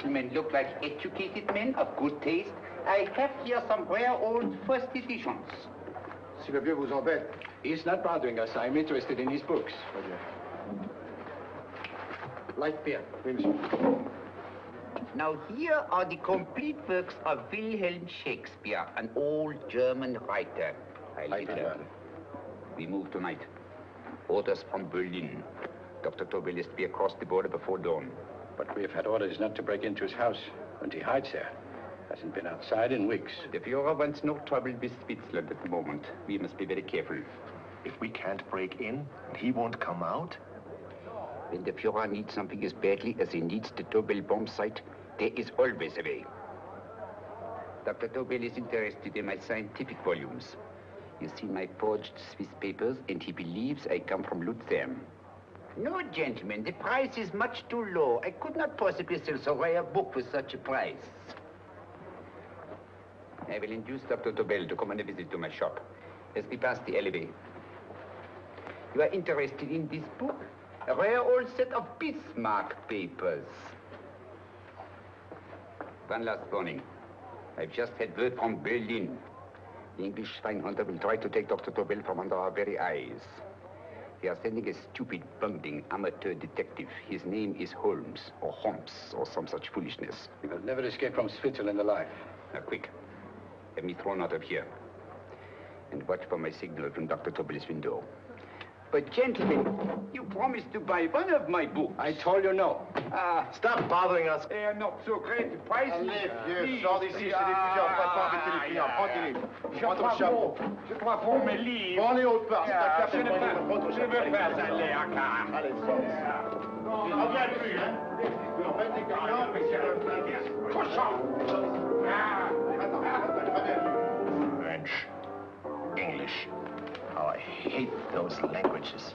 gentlemen look like educated men of good taste, I have here some rare old first editions. Si le vieux vous embête. He's not bothering us. I'm interested in his books. Light beer. Now here are the complete works of Wilhelm Shakespeare, an old German writer. We move tonight. Orders from Berlin. Dr. Tobel is to be across the border before dawn. But we've had orders not to break into his house, and he hides there. Hasn't been outside in weeks. The Führer wants no trouble with Switzerland at the moment. We must be very careful. If we can't break in, he won't come out? When the Führer needs something as badly as he needs the Tobel bomb site, there is always a way. Dr. Tobel is interested in my scientific volumes. He's seen my forged Swiss papers, and he believes I come from Lucerne. No, gentlemen, the price is much too low. I could not possibly sell so rare a book for such a price. I will induce Dr. Tobel to come on a visit to my shop as we pass the alleyway. You are interested in this book? A rare old set of Bismarck papers. One last warning. I've just had word from Berlin. The English swine hunter will try to take Dr. Tobel from under our very eyes. They are sending a stupid, bumbling amateur detective. His name is Holmes, or some such foolishness. He will never escape from Switzerland alive. Now, quick. Have me thrown out of here. And watch for my signal from Dr. Tobel's window. But, gentlemen, you promised to buy one of my books. I told you no. Stop bothering us. They are not so great prices. Allez, vieux, sors d'ici, c'est l'étudiant. On va pas embêter les clients. Prends tes livres. Prends ton chapeau. Je crois pour mes livres. Prends les hautes parts. Je ne veux pas aller à car. Allez, sors d'ici. Reviens plus, hein. En fait, les clients, mais c'est un cochon. French. English. Oh, I hate those languages.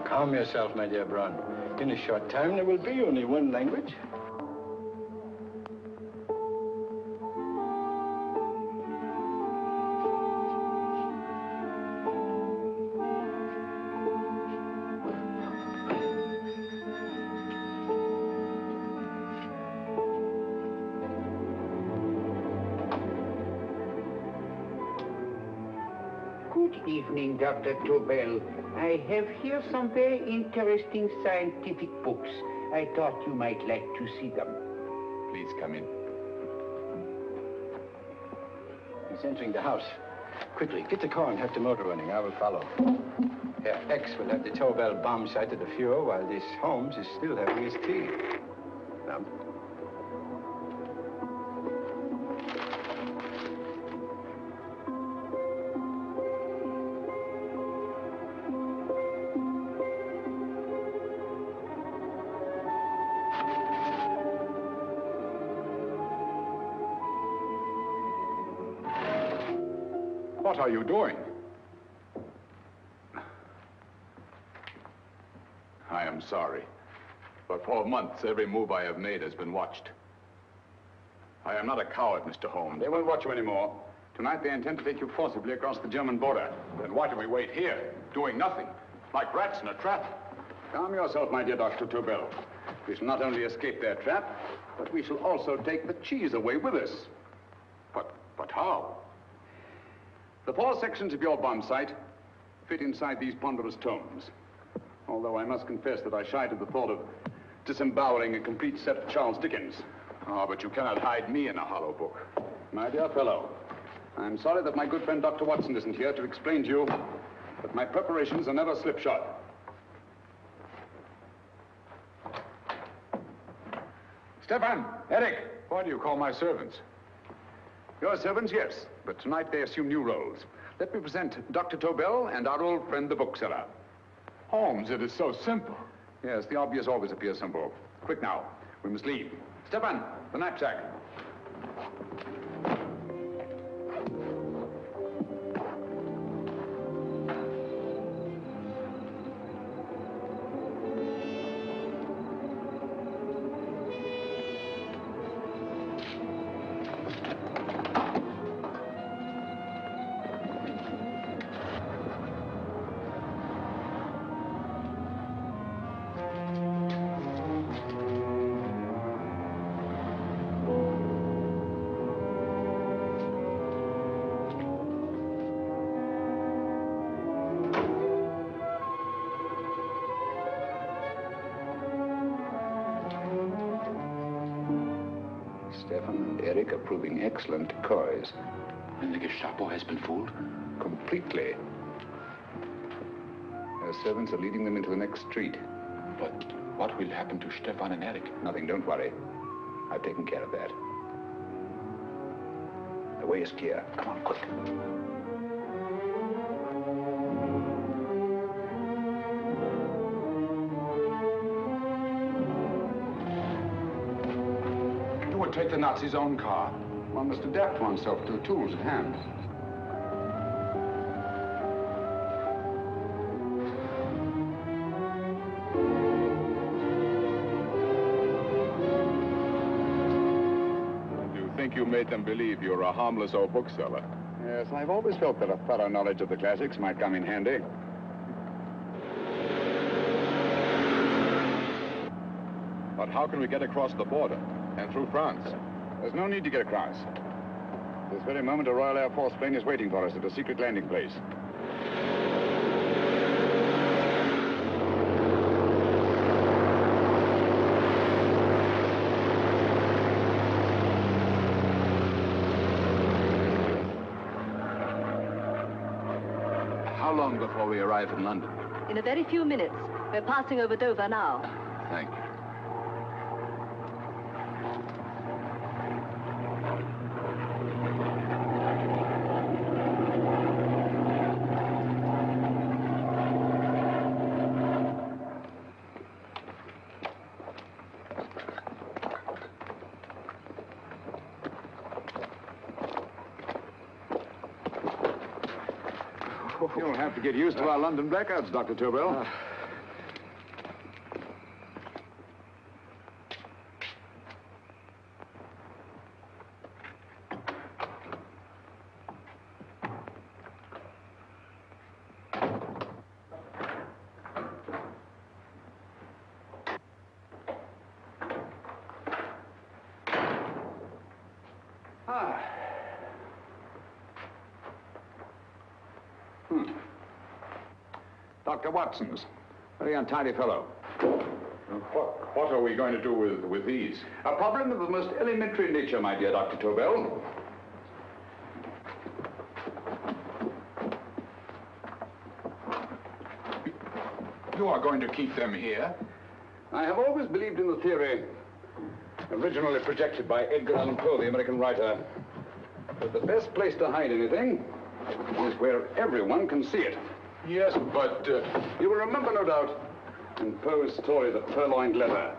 Calm yourself, my dear Braun. In a short time, there will be only one language. Good evening, Dr. Tobel. I have here some very interesting scientific books. I thought you might like to see them. Please come in. He's entering the house. Quickly, get the car and have the motor running. I will follow. Herr X will have the Tobel bomb site at the Führer while this Holmes is still having his tea. Now. What are you doing? I am sorry, but for months, every move I have made has been watched. I am not a coward, Mr. Holmes. They won't watch you anymore. Tonight, they intend to take you forcibly across the German border. Then why do we wait here, doing nothing, like rats in a trap? Calm yourself, my dear Dr. Tobel. We shall not only escape their trap, but we shall also take the cheese away with us. But how? The 4 sections of your bomb site fit inside these ponderous tomes. Although I must confess that I shied at the thought of disemboweling a complete set of Charles Dickens. Ah, but you cannot hide me in a hollow book. My dear fellow, I'm sorry that my good friend Dr. Watson isn't here to explain to you that my preparations are never slipshod. Stefan, Eric, why do you call my servants? Your servants, yes, but tonight they assume new roles. Let me present Dr. Tobel and our old friend, the bookseller. Holmes, it is so simple. Yes, the obvious always appears simple. Quick now, we must leave. Stefan, the knapsack. Stefan and Eric are proving excellent decoys. And the Gestapo has been fooled? Completely. Their servants are leading them into the next street. But what will happen to Stefan and Eric? Nothing, don't worry. I've taken care of that. The way is clear. Come on, quick. You would take the Nazis' own car. One must adapt oneself to the tools at hand. You made them believe you're a harmless old bookseller. Yes, I've always felt that a thorough knowledge of the classics might come in handy. But how can we get across the border and through France? There's no need to get across. This very moment, a Royal Air Force plane is waiting for us at a secret landing place. How long before we arrive in London? In a very few minutes. We're passing over Dover now. Thank you. You'll have to get used to our London blackouts, Dr. Tobel. Dr. Watson's. Very untidy fellow. What are we going to do with these? A problem of the most elementary nature, my dear Dr. Tobel. You are going to keep them here? I have always believed in the theory, originally projected by Edgar Allan Poe, the American writer, that the best place to hide anything is where everyone can see it. Yes, but... You will remember, no doubt, in Poe's story, The Purloined Letter.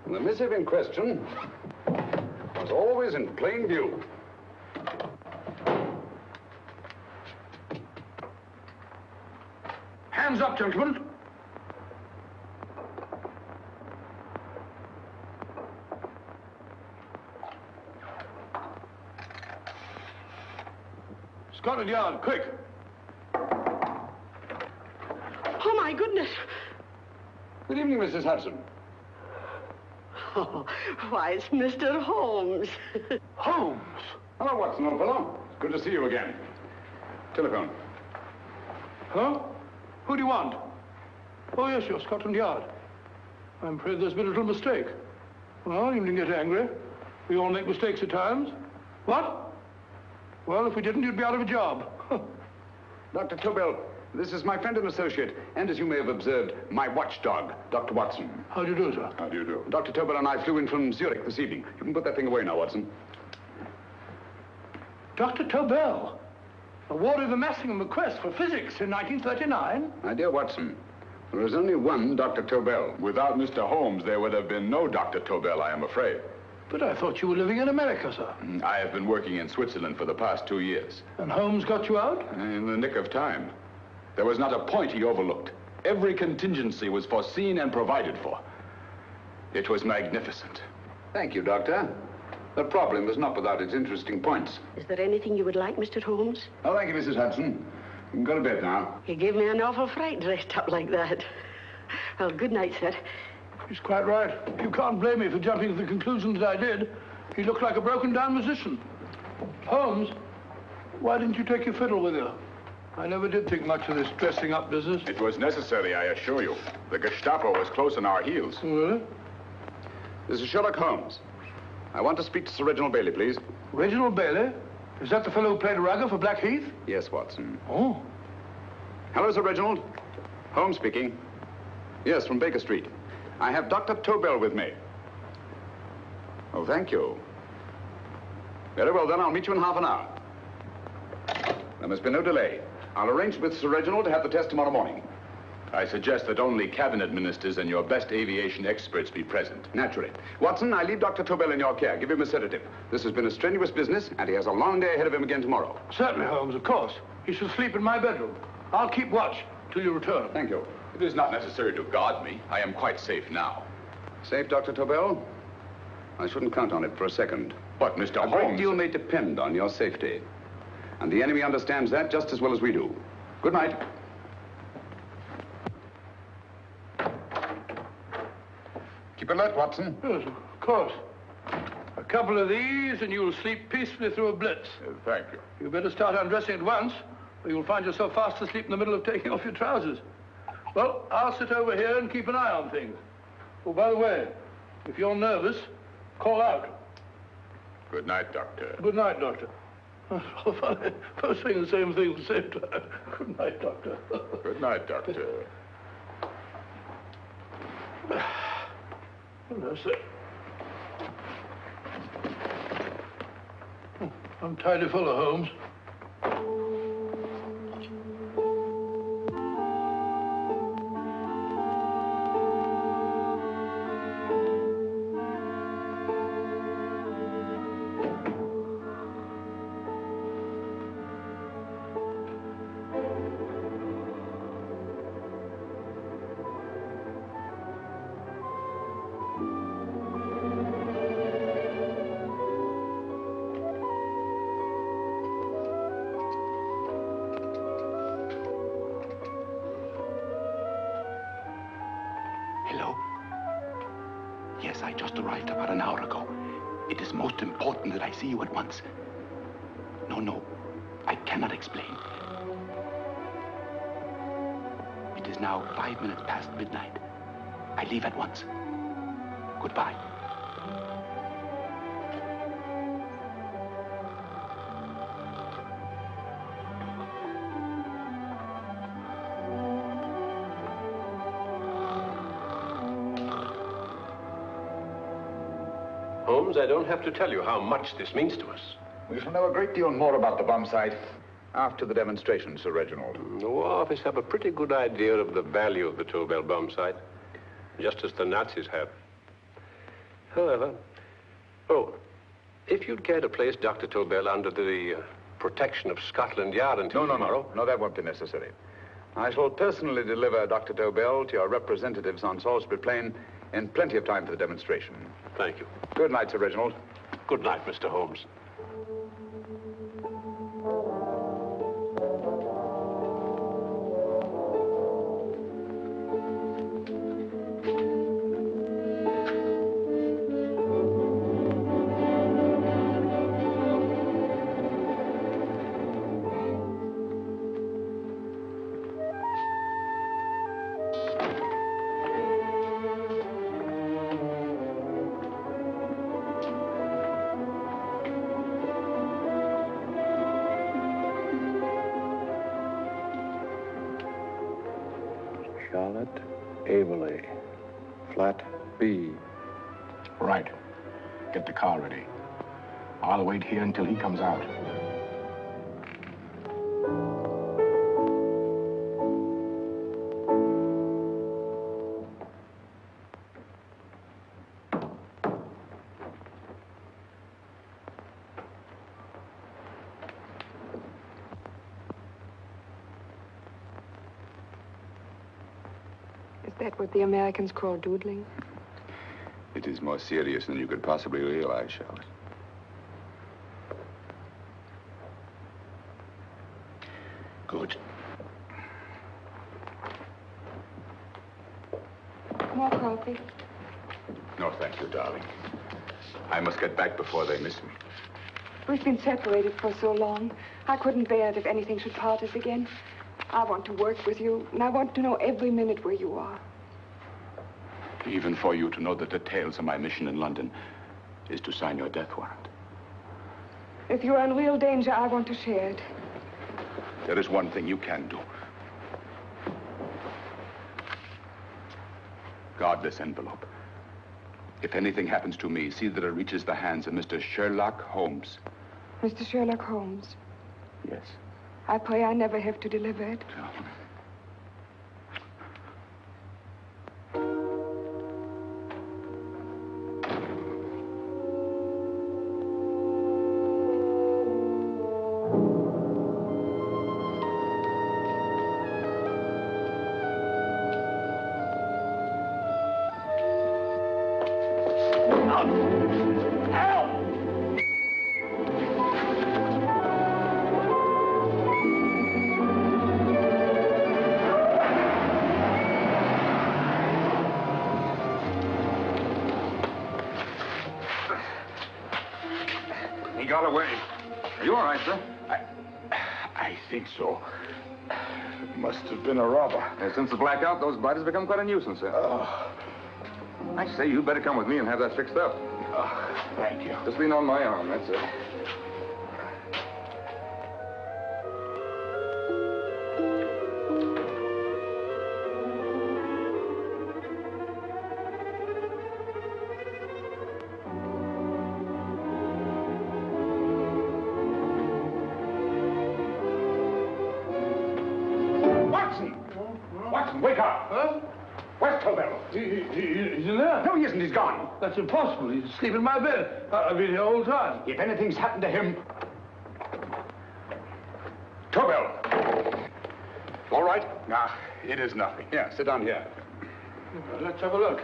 The missive in question was always in plain view. Hands up, gentlemen. Scotland Yard, quick. Oh, my goodness. Good evening, Mrs. Hudson. Oh, why, it's Mr. Holmes. Holmes. Hello, Watson, old fellow. It's good to see you again. Telephone. Huh? Who do you want? Oh, yes, you're Scotland Yard. I'm afraid there's been a little mistake. Well, you needn't get angry. We all make mistakes at times. What? Well, if we didn't, you'd be out of a job. Dr. Tobel, this is my friend and associate, and as you may have observed, my watchdog, Dr. Watson. How do you do, sir? How do you do? Dr. Tobel and I flew in from Zurich this evening. You can put that thing away now, Watson. Dr. Tobel, awarded the Massingham Bequest for physics in 1939. My dear Watson, there is only one Dr. Tobel. Without Mr. Holmes, there would have been no Dr. Tobel, I am afraid. But I thought you were living in America, sir. I have been working in Switzerland for the past 2 years. And Holmes got you out? In the nick of time. There was not a point he overlooked. Every contingency was foreseen and provided for. It was magnificent. Thank you, Doctor. The problem was not without its interesting points. Is there anything you would like, Mr. Holmes? Oh, thank you, Mrs. Hudson. You can go to bed now. You gave me an awful fright dressed up like that. Well, good night, sir. He's quite right. You can't blame me for jumping to the conclusions I did. He looked like a broken-down musician. Holmes, why didn't you take your fiddle with you? I never did think much of this dressing-up business. It was necessary, I assure you. The Gestapo was close on our heels. Really? This is Sherlock Holmes. I want to speak to Sir Reginald Bailey, please. Reginald Bailey? Is that the fellow who played Rugger for Blackheath? Yes, Watson. Oh. Hello, Sir Reginald. Holmes speaking. Yes, from Baker Street. I have Dr. Tobel with me. Oh, thank you. Very well, then. I'll meet you in half an hour. There must be no delay. I'll arrange with Sir Reginald to have the test tomorrow morning. I suggest that only cabinet ministers and your best aviation experts be present. Naturally. Watson, I leave Dr. Tobel in your care. Give him a sedative. This has been a strenuous business, and he has a long day ahead of him again tomorrow. Certainly, Holmes, of course. He should sleep in my bedroom. I'll keep watch till you return. Thank you. It is not necessary to guard me. I am quite safe now. Safe, Dr. Tobel? I shouldn't count on it for a second. But, Mr. A Holmes... great deal may depend on your safety. And the enemy understands that just as well as we do. Good night. Keep alert, Watson. Yes, of course. A couple of these, and you'll sleep peacefully through a blitz. Thank you. You better start undressing at once, or you'll find yourself fast asleep in the middle of taking off your trousers. Well, I'll sit over here and keep an eye on things. Oh, by the way, if you're nervous, call out. Good night, Doctor. Good night, Doctor. Both saying the same thing at the same time. Good night, Doctor. Good night, Doctor. No, sir. I'm tidy full of Holmes. Hello? Yes, I just arrived about an hour ago. It is most important that I see you at once. No, I cannot explain. It is now 5 minutes past midnight. I leave at once. Goodbye. Holmes, I don't have to tell you how much this means to us. We shall know a great deal more about the bomb site after the demonstration, Sir Reginald. The War Office have a pretty good idea of the value of the Tobel bomb site, just as the Nazis have. However, if you'd care to place Dr. Tobel under the protection of Scotland Yard until tomorrow... No, that won't be necessary. I shall personally deliver Dr. Tobel to your representatives on Salisbury Plain in plenty of time for the demonstration. Thank you. Good night, Sir Reginald. Good night, Mr. Holmes. Flat B. Right. Get the car ready. I'll wait here until he comes out. Is that what the Americans call doodling? It is more serious than you could possibly realize, Charlotte. Good. More coffee? No, thank you, darling. I must get back before they miss me. We've been separated for so long. I couldn't bear it if anything should part us again. I want to work with you, and I want to know every minute where you are. Even for you to know the details of my mission in London, is to sign your death warrant. If you're in real danger, I want to share it. There is one thing you can do. Guard this envelope. If anything happens to me, see that it reaches the hands of Mr. Sherlock Holmes. Mr. Sherlock Holmes, Yes. I pray I never have to deliver it. He got away. Are you all right, sir? I think so. Must have been a robber. Since the blackout, those blighters become quite a nuisance, sir. I say, you better come with me and have that fixed up. Thank you. Just lean on my arm, that's it. Watson, wake up. Huh? Where's Tobel? He's in there. No, he isn't. He's gone. That's impossible. He's asleep in my bed. I've been here all the time. If anything's happened to him... Tobel! All right? Nah, it is nothing. Yeah, sit down here. Let's have a look.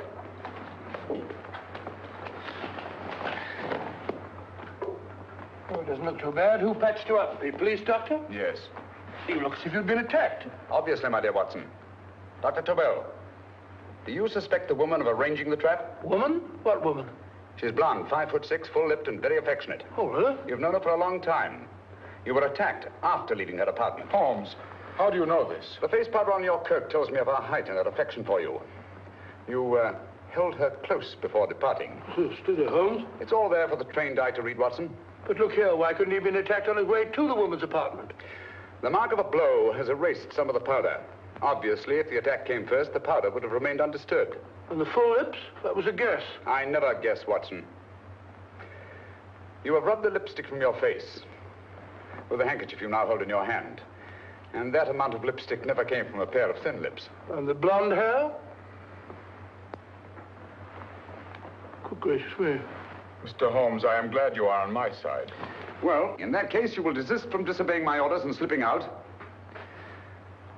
Oh, it doesn't look too bad. Who patched you up? The police doctor? Yes. You look as if you'd been attacked. Obviously, my dear Watson. Dr. Tobel, do you suspect the woman of arranging the trap? Woman? What woman? She's blonde, 5'6", full-lipped, and very affectionate. Oh, really? You've known her for a long time. You were attacked after leaving her apartment. Holmes, how do you know this? The face powder on your coat tells me of her height and her affection for you. You held her close before departing. Steady, Holmes. It's all there for the trained eye to read, Watson. But look here, why couldn't he have been attacked on his way to the woman's apartment? The mark of a blow has erased some of the powder. Obviously, if the attack came first, the powder would have remained undisturbed. And the full lips? That was a guess. I never guess, Watson. You have rubbed the lipstick from your face with the handkerchief you now hold in your hand. And that amount of lipstick never came from a pair of thin lips. And the blonde hair? Good gracious me. Mr. Holmes, I am glad you are on my side. Well, in that case, you will desist from disobeying my orders and slipping out,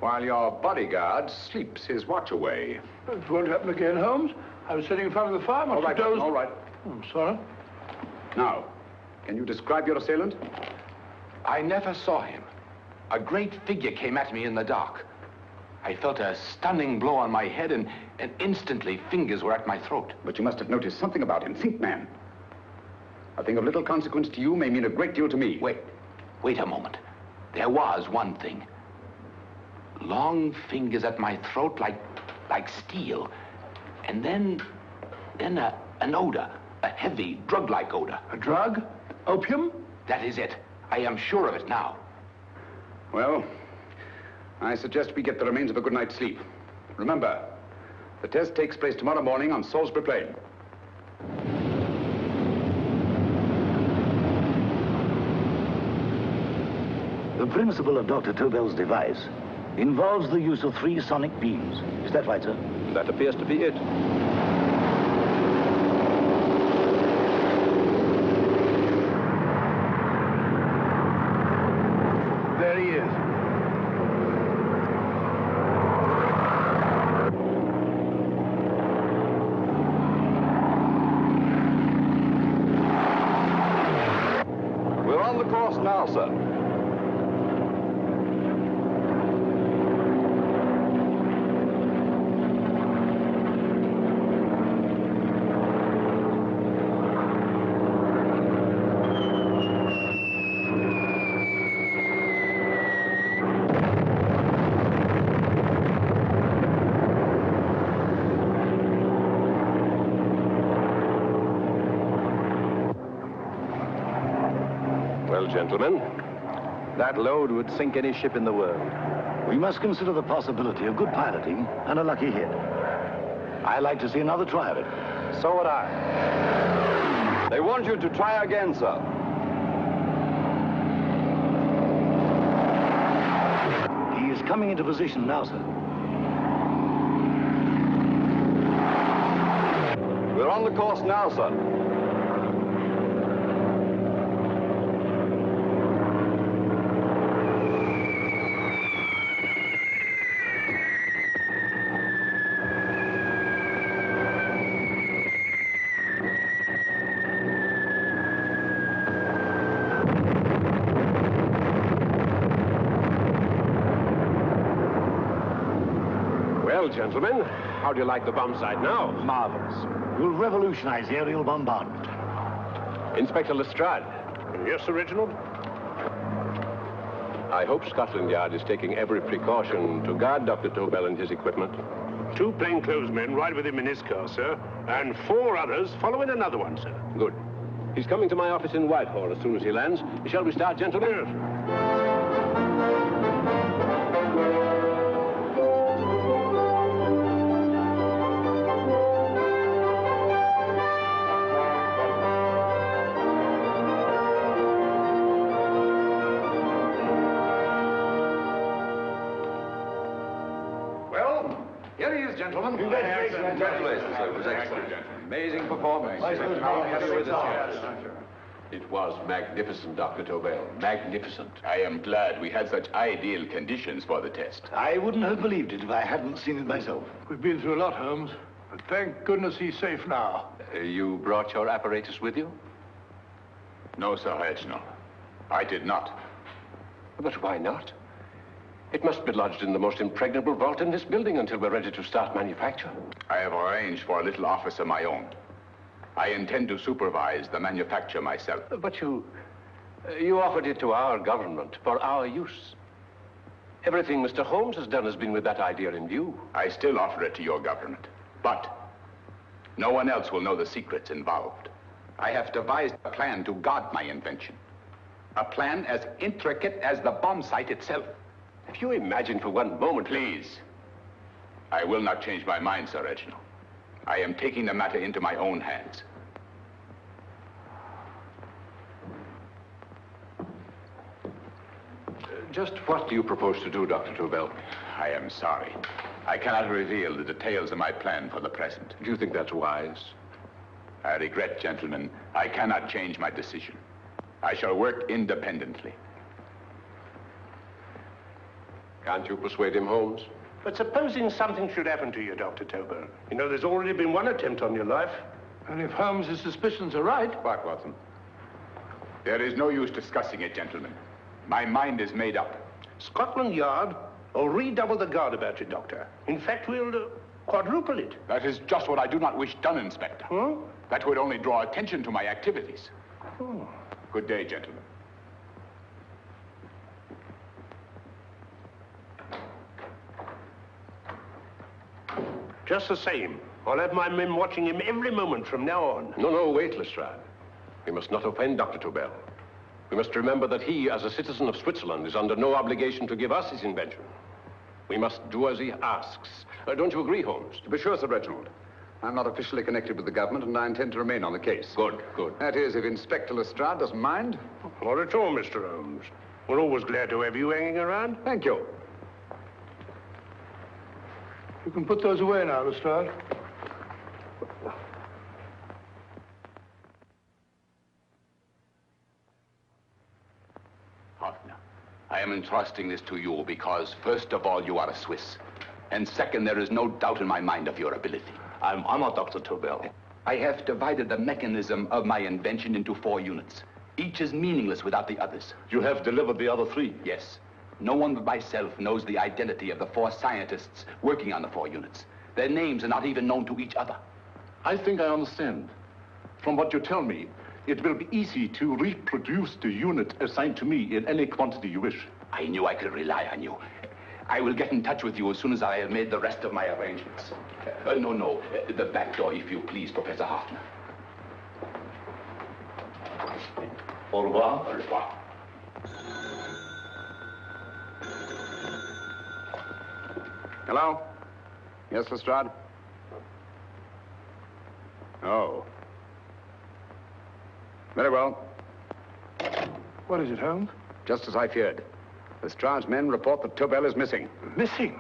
while your bodyguard sleeps his watch away. It won't happen again, Holmes. I was sitting in front of the fire. All right, Watson, all right. I'm sorry. Now, can you describe your assailant? I never saw him. A great figure came at me in the dark. I felt a stunning blow on my head, and instantly fingers were at my throat. But you must have noticed something about him. Think, man. A thing of little consequence to you may mean a great deal to me. Wait a moment. There was one thing. Long fingers at my throat like steel. And then an odor, a heavy, drug-like odor. A drug? Opium? That is it. I am sure of it now. Well, I suggest we get the remains of a good night's sleep. Remember, the test takes place tomorrow morning on Salisbury Plain. The principle of Dr. Tobel's device involves the use of 3 sonic beams. Is that right, sir? That appears to be it. There he is. We're on the course now, sir. Well, gentlemen, that load would sink any ship in the world. We must consider the possibility of good piloting and a lucky hit. I like to see another try of it. So would I. They want you to try again, sir. He is coming into position now, sir. We're on the course now, sir. Well, gentlemen, how do you like the bomb sight now? Marvelous. Will revolutionize the aerial bombardment. Inspector Lestrade. Yes, Sir Reginald? I hope Scotland Yard is taking every precaution to guard Dr. Tobel and his equipment. 2 plainclothesmen ride with him in his car, sir, and 4 others follow in another one, sir. Good. He's coming to my office in Whitehall as soon as he lands. Shall we start, gentlemen? Yes. Here he is, gentlemen. Congratulations, sir. It was excellent. Amazing performance. How happy with the It was magnificent, Dr. Tobel. Magnificent. I am glad we had such ideal conditions for the test. I wouldn't have believed it if I hadn't seen it myself. We've been through a lot, Holmes, but thank goodness he's safe now. You brought your apparatus with you? No, Sir Reginald. I did not. But why not? It must be lodged in the most impregnable vault in this building until we're ready to start manufacture. I have arranged for a little office of my own. I intend to supervise the manufacture myself. But you offered it to our government for our use. Everything Mr. Holmes has done has been with that idea in view. I still offer it to your government, but no one else will know the secrets involved. I have devised a plan to guard my invention. A plan as intricate as the bomb sight itself. If you imagine for one moment... Please. I will not change my mind, Sir Reginald. I am taking the matter into my own hands. Just what do you propose to do, Dr. Tobel? I am sorry. I cannot reveal the details of my plan for the present. Do you think that's wise? I regret, gentlemen, I cannot change my decision. I shall work independently. Can't you persuade him, Holmes? But supposing something should happen to you, Dr. Tobel. You know, there's already been one attempt on your life. And if Holmes' suspicions are right... What, Watson? There is no use discussing it, gentlemen. My mind is made up. Scotland Yard will redouble the guard about you, Doctor. In fact, we'll quadruple it. That is just what I do not wish done, Inspector. Huh? That would only draw attention to my activities. Oh. Good day, gentlemen. Just the same, I'll have my men watching him every moment from now on. No, wait, Lestrade. We must not offend Dr. Tobel. We must remember that he, as a citizen of Switzerland, is under no obligation to give us his invention. We must do as he asks. Don't you agree, Holmes? To be sure, Sir Reginald. I'm not officially connected with the government, and I intend to remain on the case. Good. That is, if Inspector Lestrade doesn't mind. Not at all, Mr. Holmes. We're always glad to have you hanging around. Thank you. You can put those away now, Lestrade. Hoffner, I am entrusting this to you because, first of all, you are a Swiss. And second, there is no doubt in my mind of your ability. I'm honored, Dr. Tobel. I have divided the mechanism of my invention into 4 units. Each is meaningless without the others. You have delivered the other 3? Yes. No one but myself knows the identity of the 4 scientists working on the 4 units. Their names are not even known to each other. I think I understand. From what you tell me, it will be easy to reproduce the unit assigned to me in any quantity you wish. I knew I could rely on you. I will get in touch with you as soon as I have made the rest of my arrangements. No. The back door, if you please, Professor Hoffner. Au revoir. Au revoir. Hello? Yes, Lestrade? Oh. Very well. What is it, Holmes? Just as I feared. Lestrade's men report that Tobel is missing. Missing?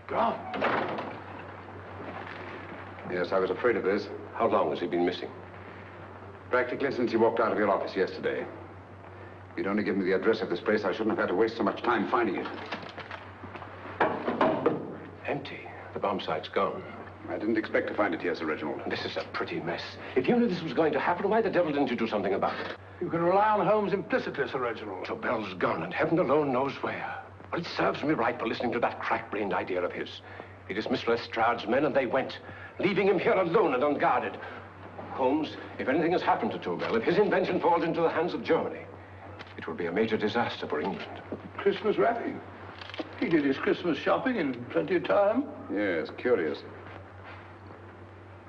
Gone. Yes, I was afraid of this. How long has he been missing? Practically since he walked out of your office yesterday. If you'd only given me the address of this place, I shouldn't have had to waste so much time finding it. Empty. The bomb site's gone. I didn't expect to find it here, Sir Reginald. This is a pretty mess. If you knew this was going to happen, why the devil didn't you do something about it? You can rely on Holmes implicitly, Sir Reginald. Tobel's gone, and heaven alone knows where. Well, it serves me right for listening to that crack-brained idea of his. He dismissed Lestrade's men, and they went, leaving him here alone and unguarded. Holmes, if anything has happened to Tobel, if his invention falls into the hands of Germany, it will be a major disaster for England. Christmas wrapping. He did his Christmas shopping in plenty of time. Yes, curious.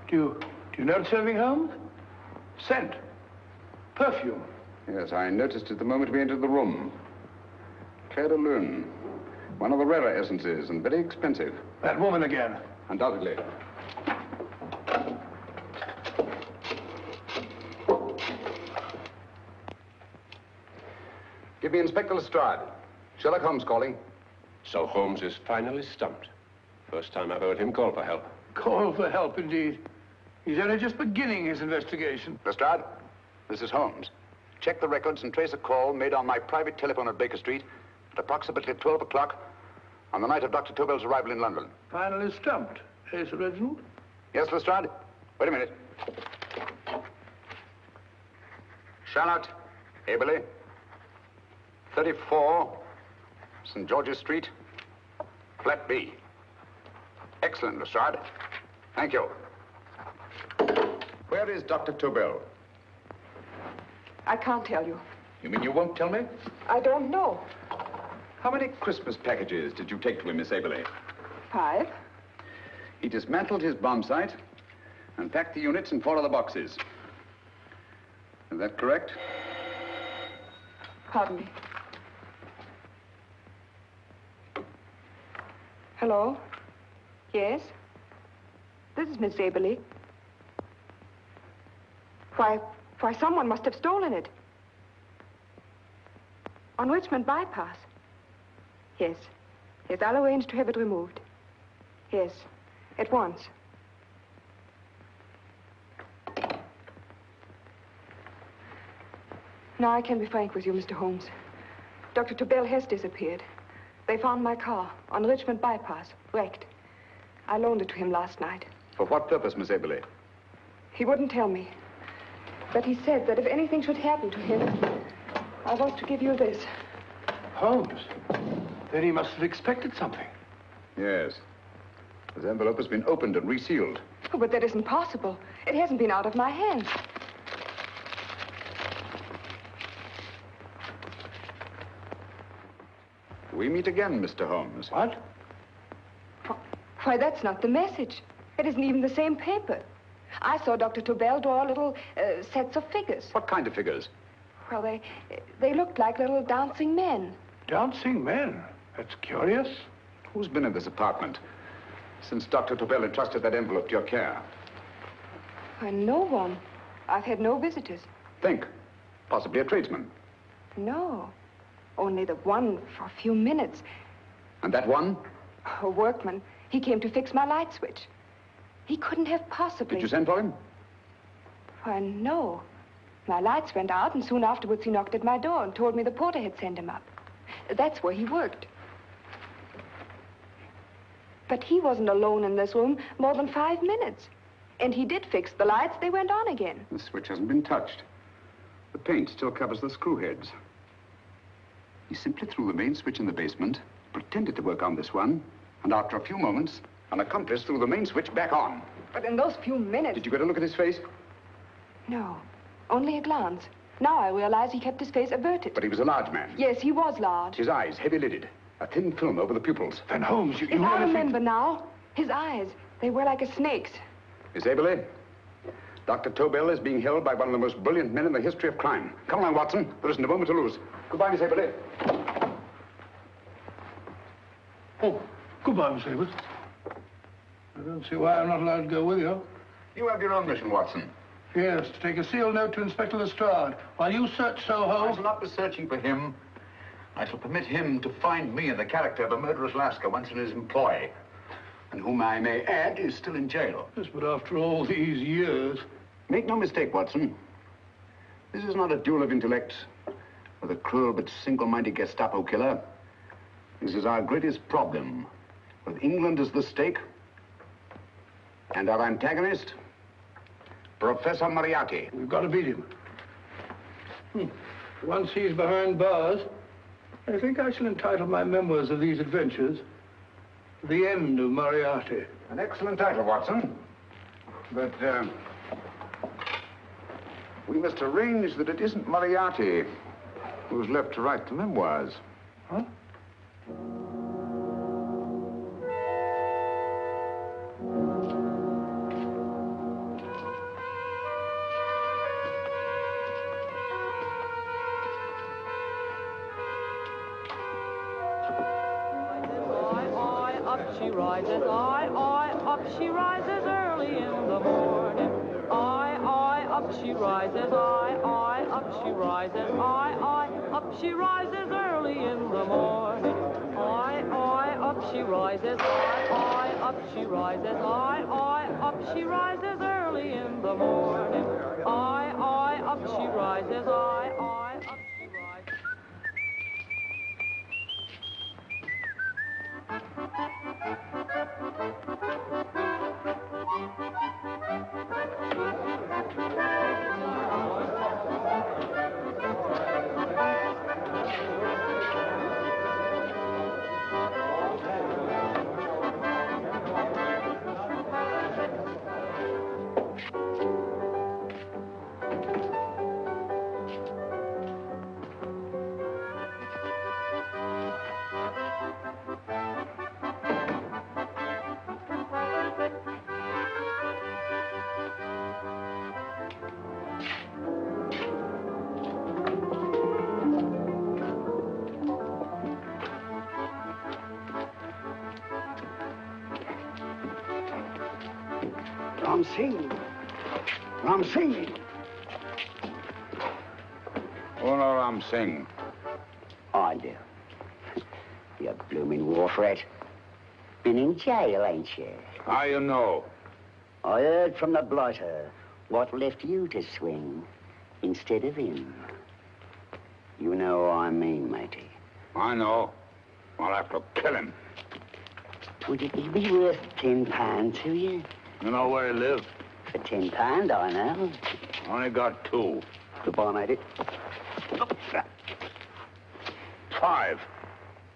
Do you notice anything, Holmes? Scent. Perfume. Yes, I noticed it the moment we entered the room. Claire de Lune. One of the rarer essences, and very expensive. That woman again. Undoubtedly. Give me Inspector Lestrade. Sherlock Holmes calling. So Holmes is finally stumped. First time I've heard him call for help. Call for help, indeed. He's only just beginning his investigation. Lestrade, this is Holmes. Check the records and trace a call made on my private telephone at Baker Street at approximately 12 o'clock on the night of Dr. Tobel's arrival in London. Finally stumped, eh, Sir Reginald? Yes, Lestrade? Wait a minute. Charlotte, Aberley, 34, St. George's Street, flat B. Excellent, Lestrade. Thank you. Where is Dr. Tobel? I can't tell you. You mean you won't tell me? I don't know. How many Christmas packages did you take to him, Miss Aberley? 5. He dismantled his bomb site and packed the units in 4 other boxes. Is that correct? Pardon me. Hello? Yes? This is Miss Aberley. Why, someone must have stolen it. On Richmond Bypass. Yes. Yes, I'll arrange to have it removed. Yes, at once. Now I can be frank with you, Mr. Holmes. Dr. Tobel has disappeared. They found my car on Richmond Bypass, wrecked. I loaned it to him last night. For what purpose, Miss Aberley? He wouldn't tell me. But he said that if anything should happen to him, I was to give you this. Holmes? Then he must have expected something. Yes. This envelope has been opened and resealed. Oh, but that isn't possible. It hasn't been out of my hands. We meet again, Mr. Holmes. What? Why, that's not the message. It isn't even the same paper. I saw Dr. Tobel draw little sets of figures. What kind of figures? Well, they looked like little dancing men. Dancing men? That's curious. Who's been in this apartment since Dr. Tobel entrusted that envelope to your care? Why, no one. I've had no visitors. Think. Possibly a tradesman. No. Only the one for a few minutes. And that one? A workman. He came to fix my light switch. He couldn't have possibly... Did you send for him? Why, no. My lights went out, and soon afterwards he knocked at my door and told me the porter had sent him up. That's where he worked. But he wasn't alone in this room more than 5 minutes. And he did fix the lights. They went on again. The switch hasn't been touched. The paint still covers the screw heads. He simply threw the main switch in the basement, pretended to work on this one, and after a few moments, an accomplice threw the main switch back on. But in those few minutes... Did you get a look at his face? No, only a glance. Now I realize he kept his face averted. But he was a large man. Yes, he was large. His eyes heavy-lidded, a thin film over the pupils. Then Holmes, you I remember now. His eyes, They were like a snake's. Miss Aberley, Dr. Tobel is being held by one of the most brilliant men in the history of crime. Come along, Watson. There isn't a moment to lose. Goodbye, Miss Aberley. Oh, goodbye, Miss Aberley. I don't see why I'm not allowed to go with you. You have your own mission, Watson. Yes, to take a sealed note to Inspector Lestrade while you search Soho. I shall not be searching for him. I shall permit him to find me in the character of a murderous Lascar once in his employ, and whom I may add is still in jail. Yes, but after all these years... Make no mistake, Watson. This is not a duel of intellects with a cruel but single-minded Gestapo killer. This is our greatest problem, with England as the stake, and our antagonist, Professor Moriarty. We've got to beat him. Once he's behind bars, I think I shall entitle my memoirs of these adventures, The End of Moriarty. An excellent title, Watson. But, we must arrange that it isn't Moriarty who's left to write the memoirs. Huh? She rises, up she rises early in the morning. Up she rises, up she rises, up she rises early in the morning. Up she rises, up she rises, up she rises early in the morning. Up she rises, up she rises. Ram Singh. Oh, no, Ram Singh. I do. You blooming war threat. Been in jail, ain't you? How you know? I heard from the blighter what left you to swing instead of him. You know what I mean, matey. I know. I'll have to kill him. Would it be worth £10 to you? You know where he lives? For £10, I know. Only got 2. Goodbye, matey. 5.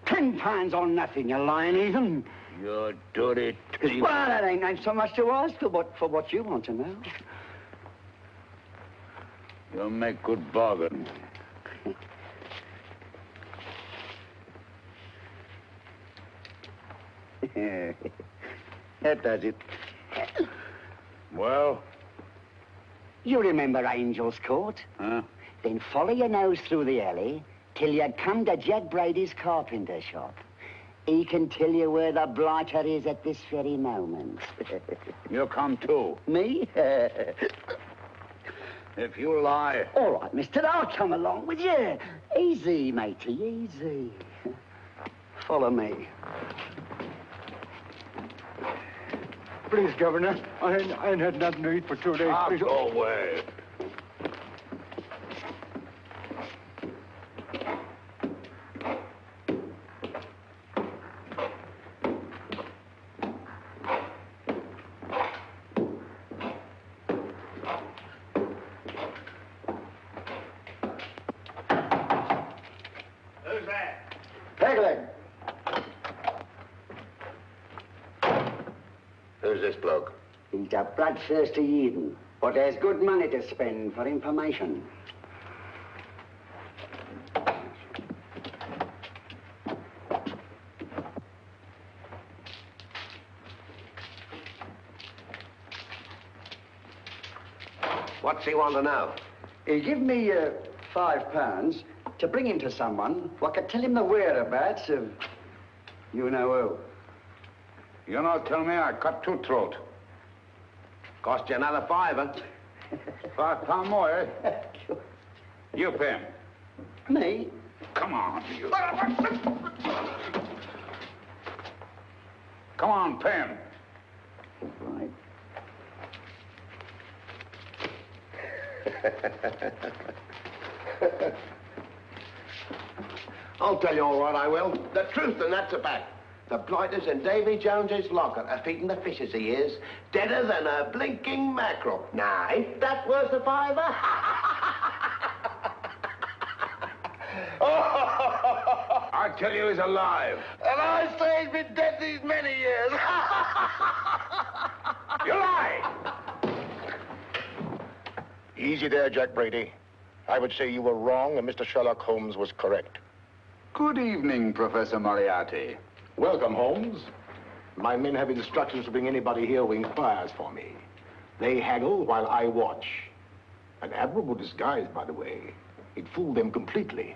£10 on nothing, you lying heathen. You dirty thief. Well, that ain't so much to ask for what you want to know. You'll make good bargain. That does it. Well? You remember Angel's Court? Huh? Then follow your nose through the alley till you come to Jack Brady's carpenter shop. He can tell you where the blighter is at this very moment. You come too. Me? If you lie... All right, mister, I'll come along with you. Easy, matey, easy. Follow me. Please, Governor, I ain't had nothing to eat for 2 days. Please. Go away. Who's that? Pegleg. Who's this bloke? He's a bloodthirsty heathen, but there's good money to spend for information. What's he want to know? He give me £5 to bring him to someone who could tell him the whereabouts of you know who. You not tell me I cut two throat. Cost you another £5. £5 more, eh? You pay him. Me? Come on, you. Come on, pay him. Right. I'll tell you all right, I will. The truth, and that's a fact. The blighters in Davy Jones's locker are feeding the fishes, he is. Deader than a blinking mackerel. Now, ain't that worth a £5? I tell you he's alive. And I say he's been dead these many years. You lie! Easy there, Jack Brady. I would say you were wrong and Mr. Sherlock Holmes was correct. Good evening, Professor Moriarty. Welcome, Holmes. My men have instructions to bring anybody here who inquires for me. They haggle while I watch. An admirable disguise, by the way. It fooled them completely.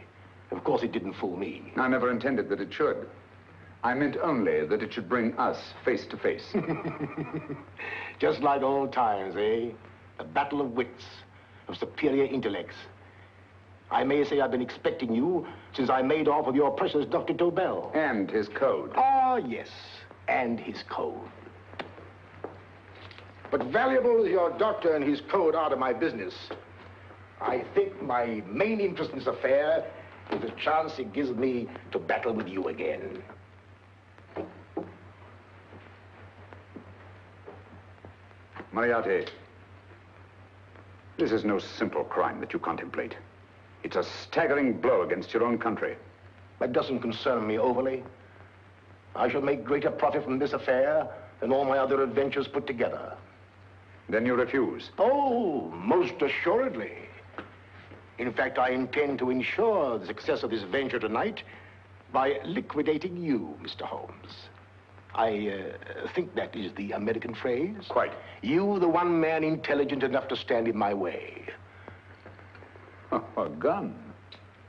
Of course, it didn't fool me. I never intended that it should. I meant only that it should bring us face to face. Just like old times, eh? A battle of wits, of superior intellects. I may say I've been expecting you since I made off with your precious Dr. Tobel. And his code. Ah, yes, and his code. But valuable as your doctor and his code are to my business, I think my main interest in this affair is the chance it gives me to battle with you again. Moriarty, this is no simple crime that you contemplate. It's a staggering blow against your own country. That doesn't concern me overly. I shall make greater profit from this affair than all my other adventures put together. Then you refuse? Oh, most assuredly. In fact, I intend to ensure the success of this venture tonight by liquidating you, Mr. Holmes. I think that is the American phrase. Quite. You, the one man intelligent enough to stand in my way. A gun?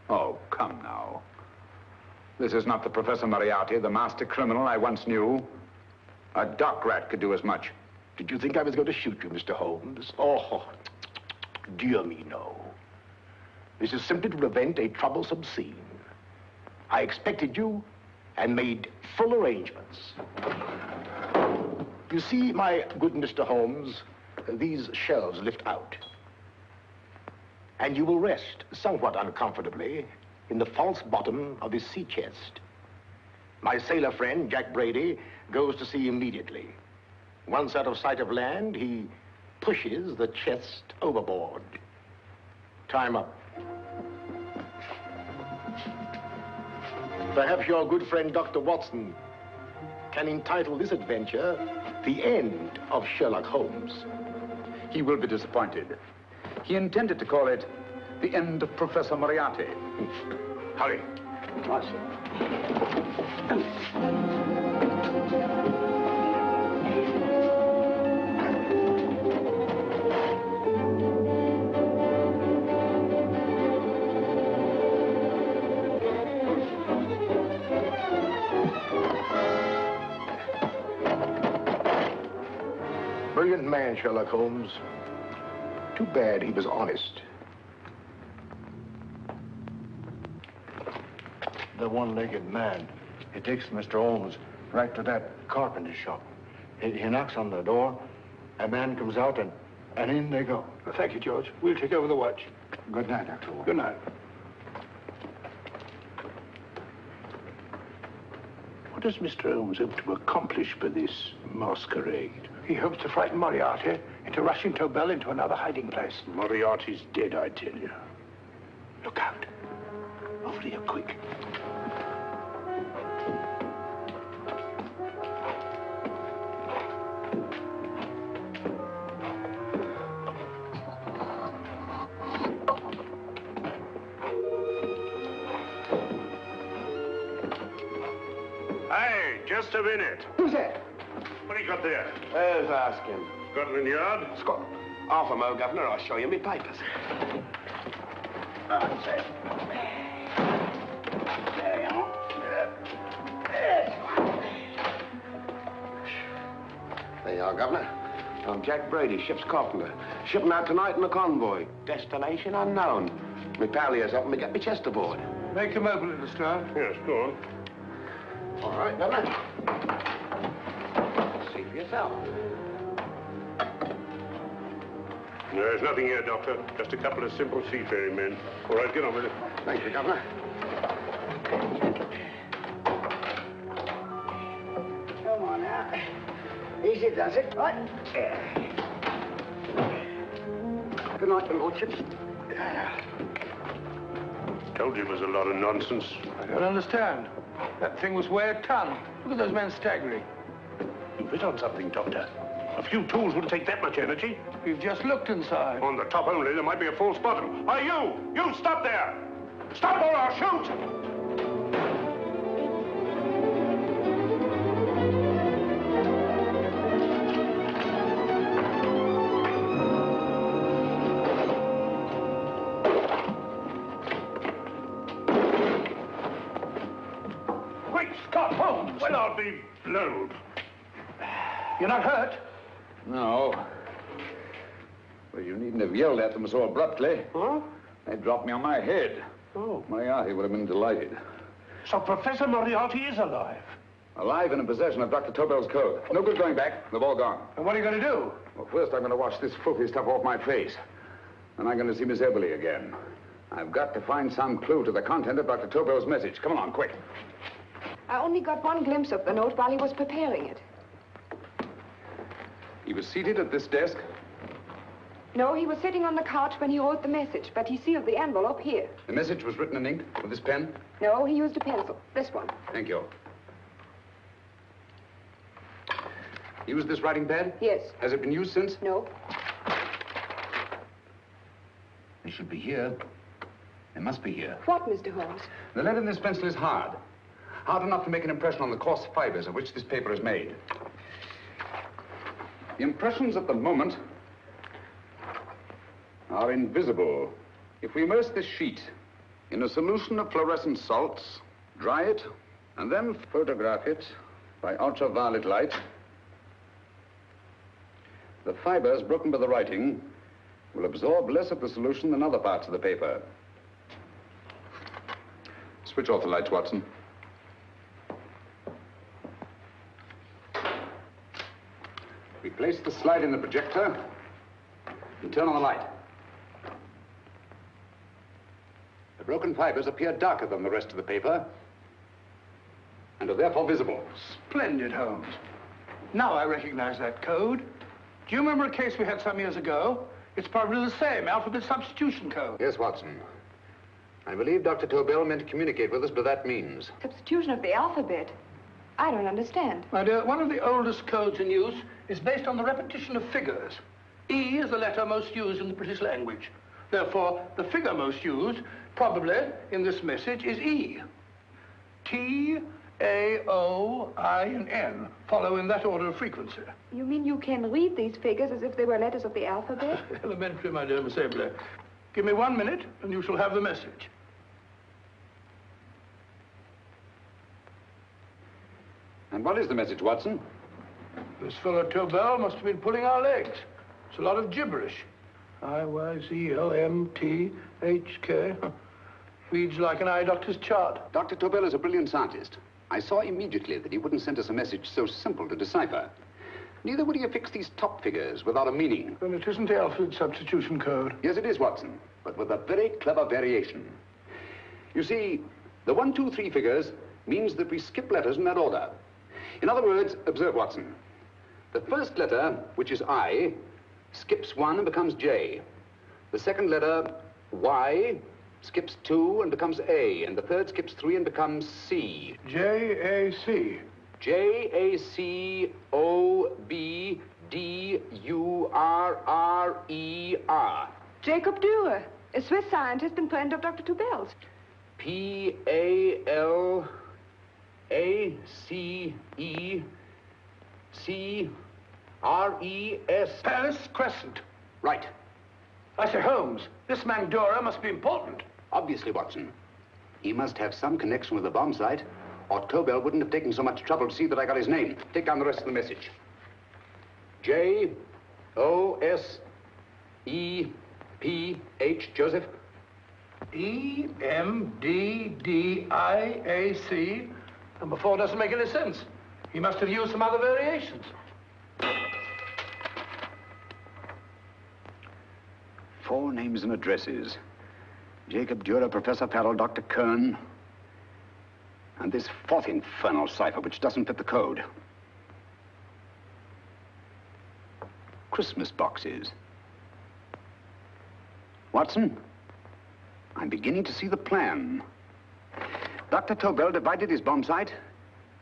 Oh, come now. This is not the Professor Moriarty, the master criminal I once knew. A dock rat could do as much. Did you think I was going to shoot you, Mr. Holmes? Oh, dear me, no. This is simply to prevent a troublesome scene. I expected you and made full arrangements. You see, my good Mr. Holmes, these shelves lift out. And you will rest somewhat uncomfortably in the false bottom of this sea chest. My sailor friend, Jack Brady, goes to sea immediately. Once out of sight of land, he pushes the chest overboard. Time up. Perhaps your good friend, Dr. Watson, can entitle this adventure The End of Sherlock Holmes. He will be disappointed. He intended to call it The End of Professor Moriarty. Hurry. Right, sir. Brilliant man, Sherlock Holmes. Too bad he was honest. The one-legged man. He takes Mr. Holmes right to that carpenter shop. He knocks on the door, a man comes out, and in they go. Well, thank you, George. We'll take over the watch. Good night, Atwill. Good night. What does Mr. Holmes hope to accomplish by this masquerade? He hopes to frighten Moriarty into rushing Tobel into another hiding place. Moriarty's dead, I tell you. Look out. Over here, quick. Hey, just a minute. Who's that? What do you got there? Let's ask him. Scotland Yard? Scotland. Half a mo, Governor. I'll show you me papers. That's it. There you are. There you are, Governor. I'm Jack Brady, ship's carpenter. Shipping out tonight in a convoy. Destination unknown. My pal here's helping me get my chest aboard. Make him open it, Lestrade. Yes, go on. All right, Governor. See for yourself. There's nothing here, Doctor. Just a couple of simple seafaring men. All right, get on with it. Thank you, Governor. Come on now. Easy does it. Right. Good night, your lordships. Told you it was a lot of nonsense. I don't understand. That thing was weighed a ton. Look at those men staggering. You hit on something, Doctor. A few tools wouldn't take that much energy. We've just looked inside. On the top only, there might be a false bottom. Hey, you! You stop there! Stop or I'll shoot! Great Scott, Holmes! Well, I'll be blowed. You're not hurt? No. Well, you needn't have yelled at them so abruptly. Huh? They dropped me on my head. Oh. Moriarty would have been delighted. So Professor Moriarty is alive? Alive and in possession of Dr. Tobel's code. No good going back. They've all gone. And what are you going to do? Well, first I'm going to wash this filthy stuff off my face. Then I'm going to see Miss Eberly again. I've got to find some clue to the content of Dr. Tobel's message. Come along, quick. I only got one glimpse of the note while he was preparing it. He was seated at this desk. No, he was sitting on the couch when he wrote the message, but he sealed the envelope here. The message was written in ink with this pen? No, he used a pencil. This one. Thank you. Used this writing pad? Yes. Has it been used since? No. It should be here. It must be here. What, Mr. Holmes? The lead in this pencil is hard. Hard enough to make an impression on the coarse fibers of which this paper is made. The impressions at the moment are invisible. If we immerse this sheet in a solution of fluorescent salts, dry it, and then photograph it by ultraviolet light, the fibers broken by the writing will absorb less of the solution than other parts of the paper. Switch off the lights, Watson. We place the slide in the projector and turn on the light. The broken fibers appear darker than the rest of the paper and are therefore visible. Splendid, Holmes. Now I recognize that code. Do you remember a case we had some years ago? It's probably the same, alphabet substitution code. Yes, Watson. I believe Dr. Tobel meant to communicate with us by that means. Substitution of the alphabet? I don't understand. My dear, one of the oldest codes in use is based on the repetition of figures. E is the letter most used in the British language. Therefore, the figure most used, probably, in this message is E. T, A, O, I, and N follow in that order of frequency. You mean you can read these figures as if they were letters of the alphabet? Elementary, my dear Miss Abler. Give me 1 minute, and you shall have the message. And what is the message, Watson? This fellow Tobel must have been pulling our legs. It's a lot of gibberish. I-Y-Z-L-M-T-H-K. Reads like an eye doctor's chart. Dr. Tobel is a brilliant scientist. I saw immediately that he wouldn't send us a message so simple to decipher. Neither would he affix these top figures without a meaning. Then it isn't the alphabet substitution code. Yes, it is, Watson, but with a very clever variation. You see, the 1, 2, 3 figures means that we skip letters in that order. In other words, observe, Watson. The first letter, which is I, skips 1 and becomes J. The second letter, Y, skips 2 and becomes A. And the third skips 3 and becomes C. J-A-C. J-A-C-O-B-D-U-R-R-E-R. Jacob Dürer, a Swiss scientist and friend of Dr. Tobel's. P-A-L-A-C-E-C-R-E-S. Paris Crescent. Right. I say, Holmes, this man Dora must be important. Obviously, Watson. He must have some connection with the bomb site, or Tobel wouldn't have taken so much trouble to see that I got his name. Take down the rest of the message. J-O-S-E-P-H, Joseph. E-M-D-D-I-A-C. Number 4 doesn't make any sense. He must have used some other variations. Four names and addresses. Jacob Dürer, Professor Farrell, Dr. Kern. And this fourth infernal cipher, which doesn't fit the code. Christmas boxes. Watson, I'm beginning to see the plan. Dr. Tobel divided his bomb site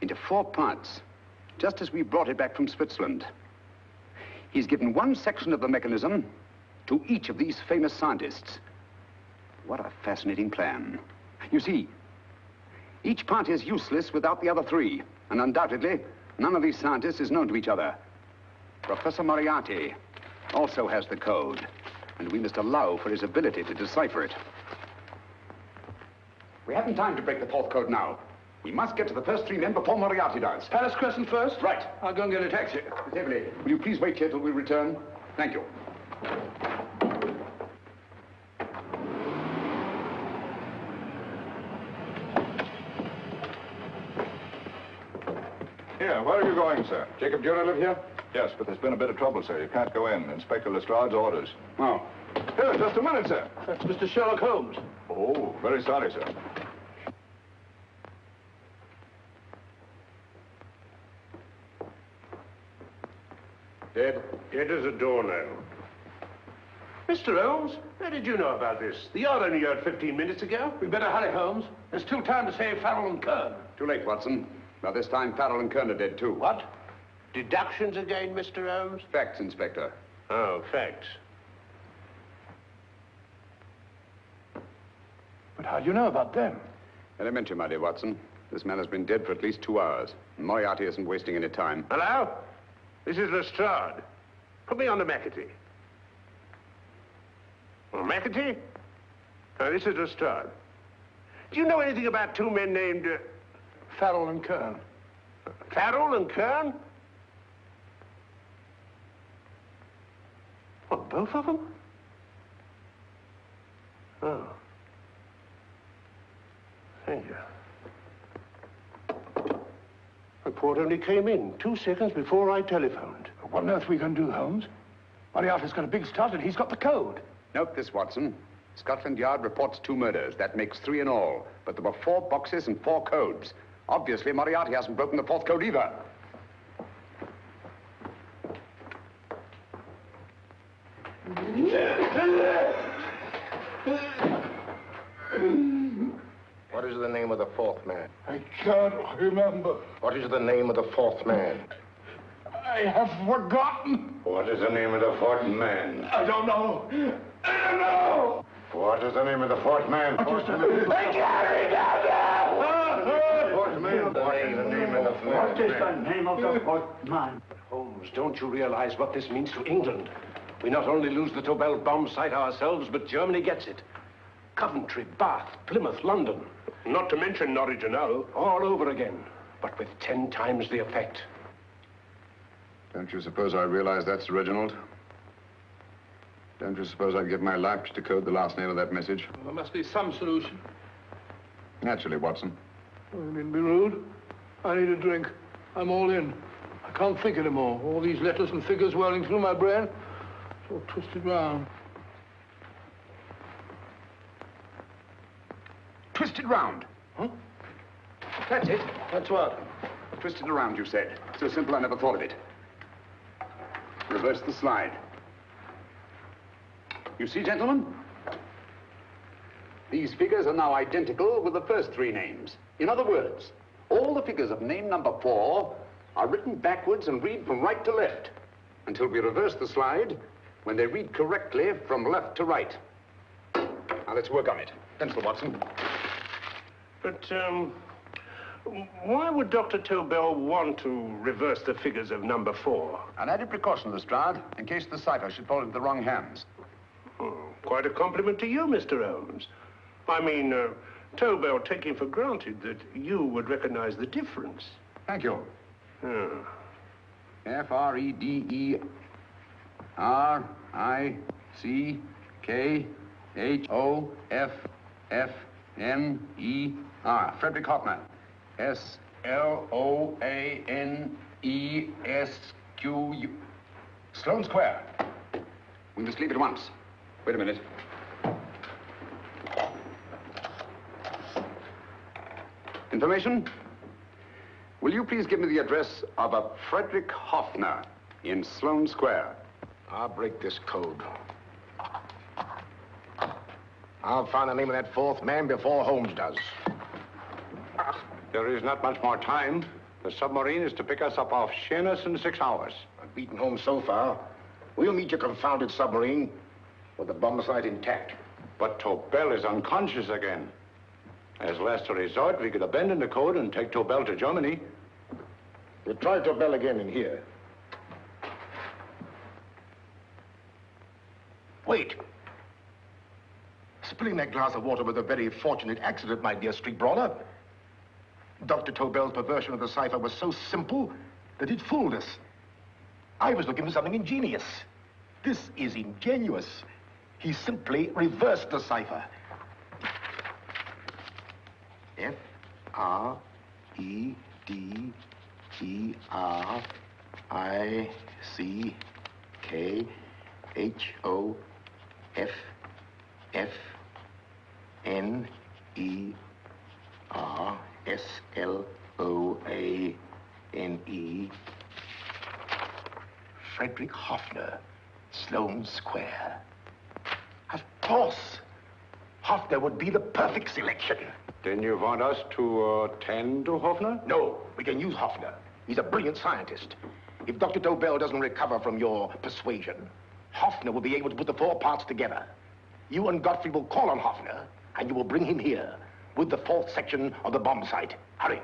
into 4 parts, just as we brought it back from Switzerland. He's given one section of the mechanism to each of these famous scientists. What a fascinating plan. You see, each part is useless without the other 3, and undoubtedly, none of these scientists is known to each other. Professor Moriarty also has the code, and we must allow for his ability to decipher it. We haven't time to break the 4th code now. We must get to the first 3 men before Moriarty does. Palace Crescent first? Right. I'll go and get a taxi. Miss Everly, will you please wait here till we return? Thank you. Here, where are you going, sir? Jacob Dürer live here? Yes, but there's been a bit of trouble, sir. You can't go in. Inspector Lestrade's orders. Oh. Here, just a minute, sir. That's Mr. Sherlock Holmes. Oh, very sorry, sir. Dead as a doornail. Mr. Holmes, how did you know about this? The yacht only heard 15 minutes ago. We better hurry, Holmes. There's still time to save Farrell and Kern. Too late, Watson. By this time, Farrell and Kern are dead, too. What? Deductions again, Mr. Holmes? Facts, Inspector. Oh, facts. But how do you know about them? Elementary, my dear Watson. This man has been dead for at least 2 hours. And Moriarty isn't wasting any time. Hello? This is Lestrade. Put me on to McAtee. Well, McAtee? This is Lestrade. Do you know anything about 2 men named... Farrell and Kern. Farrell and Kern? What, both of them? Oh. Thank you. Report only came in 2 seconds before I telephoned. What on earth are we going to do, Holmes? Moriarty's got a big start and he's got the code. Note this, Watson. Scotland Yard reports 2 murders. That makes 3 in all. But there were 4 boxes and 4 codes. Obviously, Moriarty hasn't broken the 4th code either. What is the name of the 4th man? I can't remember. What is the name of the 4th man? I have forgotten. What is the name of the 4th man? I don't know. I don't know. What is the name of the 4th man? I can't remember. What is the name of the 4th man? What is the name of the 4th man? Holmes, don't you realize what this means to England? We not only lose the Tobel bomb site ourselves, but Germany gets it. Coventry, Bath, Plymouth, London. Not to mention Norwich and Hull. All over again, but with 10 times the effect. Don't you suppose I realize that's Reginald? Don't you suppose I'd give my life to decode the last nail of that message? Well, there must be some solution. Naturally, Watson. Oh, you needn't be rude. I need a drink. I'm all in. I can't think anymore. All these letters and figures whirling through my brain. It's all twisted round. Twisted round. Huh? That's it. That's what? Twisted around, you said. So simple, I never thought of it. Reverse the slide. You see, gentlemen? These figures are now identical with the first 3 names. In other words, all the figures of name number 4 are written backwards and read from right to left until we reverse the slide when they read correctly from left to right. Now, let's work on it. Pencil, Watson. But, Why would Dr. Tobel want to reverse the figures of number 4? An added precaution, Lestrade, in case the cipher should fall into the wrong hands. Oh, quite a compliment to you, Mr. Holmes. I mean, Tobel taking for granted that you would recognize the difference. Thank you. F-R-E-D-E-R-I-C-K-H-O-F-F-N-E-R. Frederick Hoffner. S-L-O-A-N-E-S-Q-U. Sloane Square. We must leave at once. Wait a minute. Information? Will you please give me the address of a Frederick Hoffner in Sloane Square? I'll break this code. I'll find the name of that fourth man before Holmes does. There is not much more time. The submarine is to pick us up off Sheerness in 6 hours. I've beaten Holmes so far. We'll meet your confounded submarine with the bomb site intact. But Tobel is unconscious again. As last resort, we could abandon the code and take Tobel to Germany. We'll try Tobel again in here. Wait. Spilling that glass of water was a very fortunate accident, my dear street brawler. Dr. Tobel's perversion of the cipher was so simple that it fooled us. I was looking for something ingenious. This is ingenious. He simply reversed the cipher. F-R-E-D-E-R-I-C-K-H-O-F-F-N-E-R-S-L-O-A-N-E. Frederick Hoffner, Sloane Square. Of course. Hoffner would be the perfect selection. Then you want us to tend to Hoffner? No, we can use Hoffner. He's a brilliant scientist. If Dr. Tobel doesn't recover from your persuasion, Hoffner will be able to put the 4 parts together. You and Godfrey will call on Hoffner, and you will bring him here with the 4th section of the bomb site. Hurry.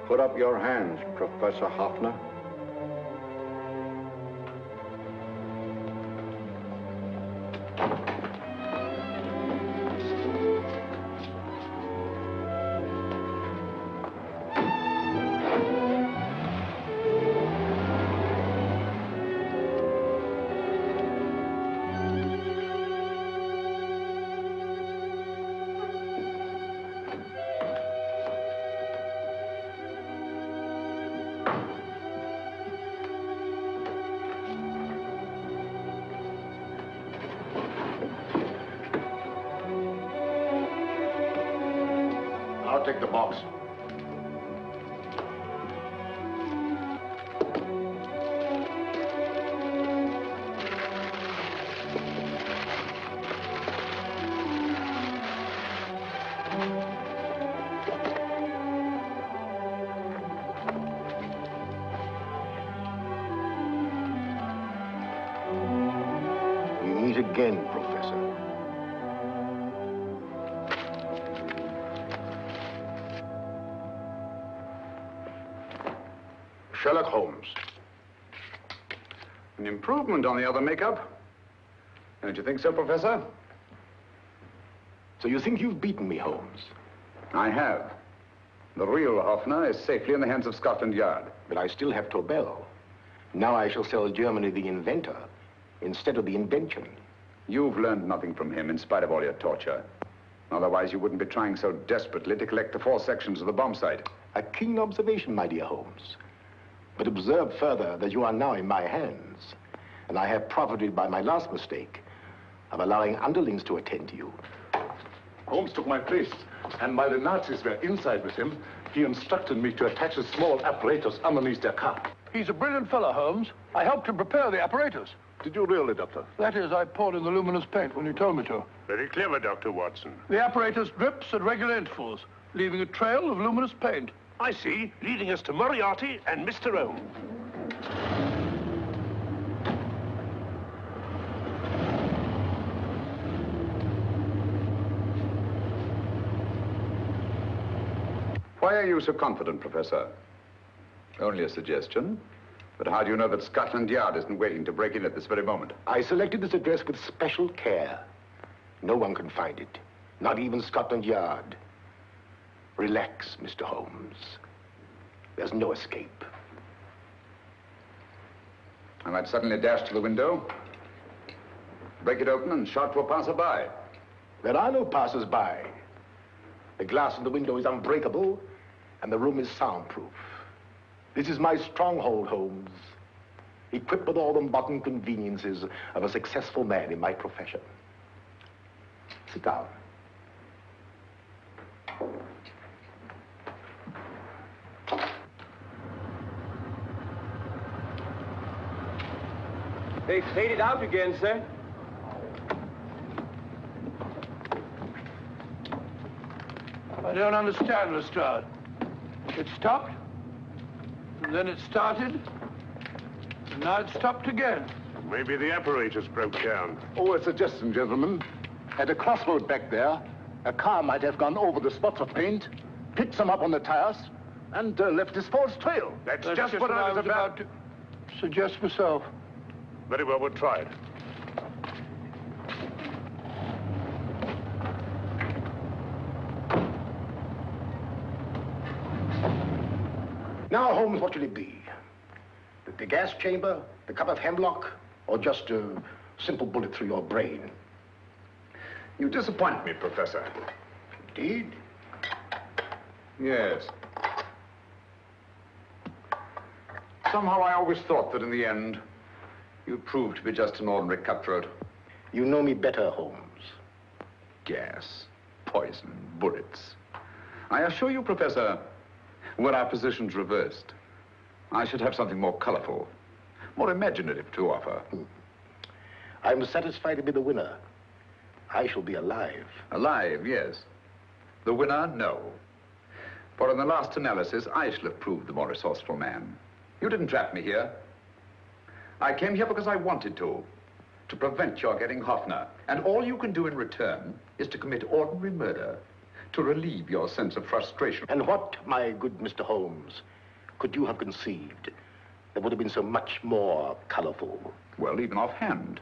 Put up your hands, Professor Hoffner. I'll take the box. We meet again, Professor. Sherlock Holmes. An improvement on the other makeup. Don't you think so, Professor? So you think you've beaten me, Holmes? I have. The real Hoffner is safely in the hands of Scotland Yard. But I still have Tobel. Now I shall sell Germany the inventor instead of the invention. You've learned nothing from him in spite of all your torture. Otherwise, you wouldn't be trying so desperately to collect the 4 sections of the bomb site. A keen observation, my dear Holmes. But observe further that you are now in my hands, and I have profited by my last mistake of allowing underlings to attend to you. Holmes took my place, and while the Nazis were inside with him, he instructed me to attach a small apparatus underneath their car. He's a brilliant fellow, Holmes. I helped him prepare the apparatus. Did you really, Doctor? That is, I poured in the luminous paint when you told me to. Very clever, Dr. Watson. The apparatus drips at regular intervals, leaving a trail of luminous paint. I see, leading us to Moriarty and Mr. Holmes. Why are you so confident, Professor? Only a suggestion. But how do you know that Scotland Yard isn't waiting to break in at this very moment? I selected this address with special care. No one can find it, not even Scotland Yard. Relax, Mr. Holmes. There's no escape. I might suddenly dash to the window, break it open, and shout to a passerby. There are no passers-by. The glass in the window is unbreakable, and the room is soundproof. This is my stronghold, Holmes, equipped with all the modern conveniences of a successful man in my profession. Sit down. They faded out again, sir. I don't understand, Lestrade. It stopped, and then it started, and now it stopped again. Maybe the apparatus broke down. Oh, a suggestion, gentlemen. At a crossroad back there, a car might have gone over the spots of paint, picked some up on the tires, and left this false trail. That's just what I was about to suggest myself. Very well, we'll try it. Now, Holmes, what should it be? The gas chamber, the cup of hemlock, or just a simple bullet through your brain? You disappoint me, Professor. Indeed? Yes. Somehow I always thought that in the end, you'd prove to be just an ordinary cutthroat. You know me better, Holmes. Gas, poison, bullets. I assure you, Professor, were our positions reversed, I should have something more colorful, more imaginative to offer. I'm satisfied to be the winner. I shall be alive. Alive, yes. The winner, no. For in the last analysis, I shall have proved the more resourceful man. You didn't trap me here. I came here because I wanted to prevent your getting Hoffner. And all you can do in return is to commit ordinary murder to relieve your sense of frustration. And what, my good Mr. Holmes, could you have conceived that would have been so much more colorful? Well, even offhand,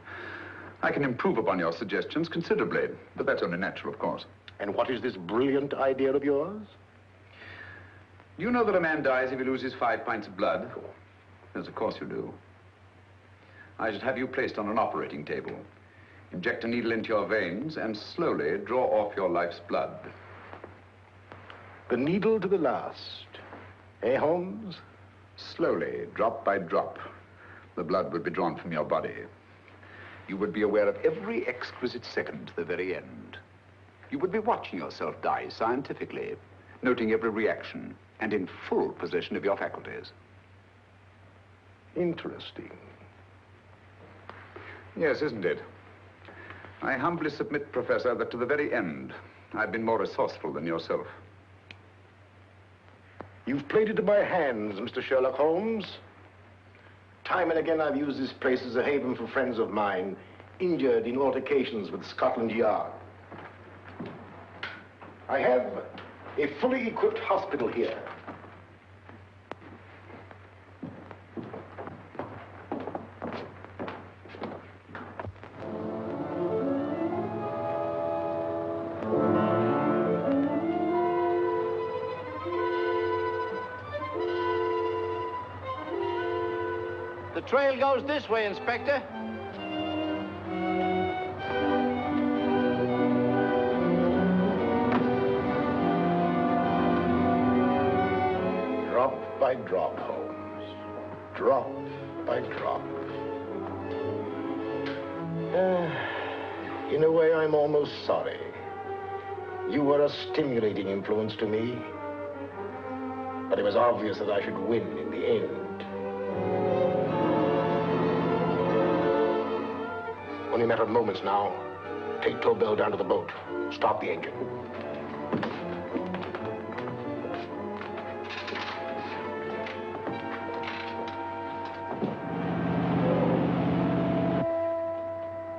I can improve upon your suggestions considerably, but that's only natural, of course. And what is this brilliant idea of yours? You know that a man dies if he loses 5 pints of blood? Yes, of course you do. I should have you placed on an operating table, inject a needle into your veins, and slowly draw off your life's blood. The needle to the last. Eh, Holmes? Slowly, drop by drop, the blood would be drawn from your body. You would be aware of every exquisite second to the very end. You would be watching yourself die scientifically, noting every reaction, and in full possession of your faculties. Interesting. Yes, isn't it? I humbly submit, Professor, that to the very end, I've been more resourceful than yourself. You've played it in my hands, Mr. Sherlock Holmes. Time and again, I've used this place as a haven for friends of mine, injured in altercations with Scotland Yard. I have a fully equipped hospital here. The trail goes this way, Inspector. Drop by drop, Holmes. Drop by drop. In a way, I'm almost sorry. You were a stimulating influence to me. But it was obvious that I should win in the end. Only a matter of moments now. Take Tobel down to the boat. Start the engine.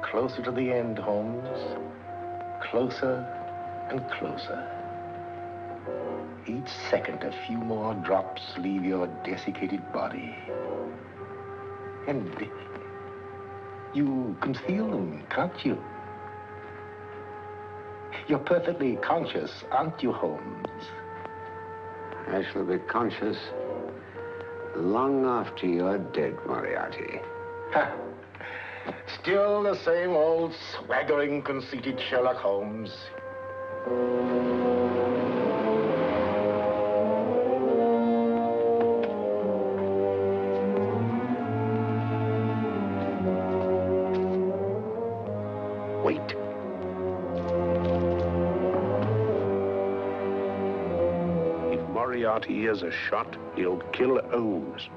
Closer to the end, Holmes. Closer and closer. Each second, a few more drops leave your desiccated body. And you can feel them, can't you? You're perfectly conscious, aren't you, Holmes? I shall be conscious long after you're dead, Moriarty. Ha! Still the same old swaggering, conceited Sherlock Holmes. Wait. If Moriarty hears a shot, he'll kill Holmes.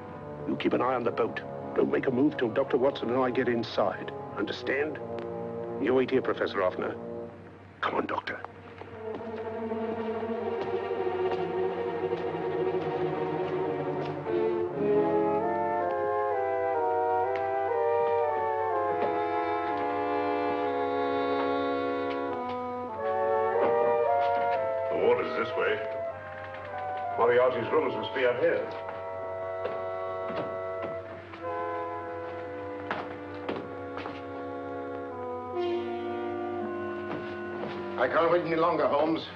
You keep an eye on the boat. Don't make a move till Dr. Watson and I get inside. Understand? You wait here, Professor Offner. Come on, Doctor. The water's this way. Moriarty's rooms must be out here. I can't wait any longer, Holmes.